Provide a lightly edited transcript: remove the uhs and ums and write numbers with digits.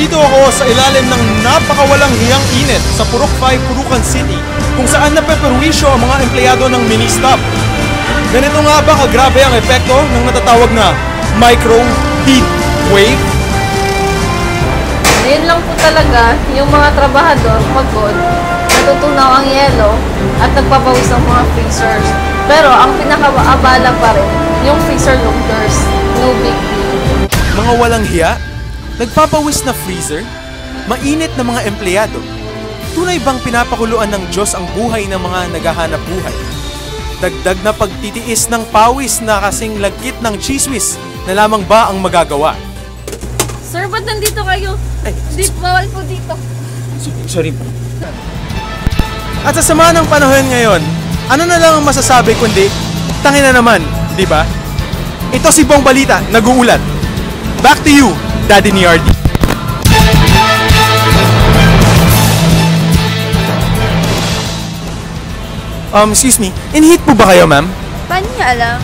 Nandito ako sa ilalim ng napakawalang hiyang init sa Purok 5, Purucan City, kung saan napeperwisyo ang mga empleyado ng mini-stop. Ganito nga ba kagrabe ang epekto ng natatawag na micro heat wave? Ngayon lang po talaga yung mga trabahador pagod, natutunaw ang yelo at nagpapawis ng mga freezers. Pero ang pinakaabala pa rin, yung freezer loaders. No big deal. Mga walang hiya? Nagpapawis na freezer? Mainit na mga empleyado? Tunay bang pinapakuluan ng Diyos ang buhay ng mga naghahanap buhay? Dagdag na pagtitiis ng pawis na kasing lagkit ng chiswis na lamang ba ang magagawa? Sir, ba't nandito kayo? Ay, Bawal po dito. sorry po. At sa sama ng panahon ngayon, ano na lang ang masasabi kundi tangin na naman, di ba? Ito si Bong Balita, nag-uulat. Back to you, Daddy Niardi. Excuse me, in heat po ba kayo, ma'am? Paano niya alam?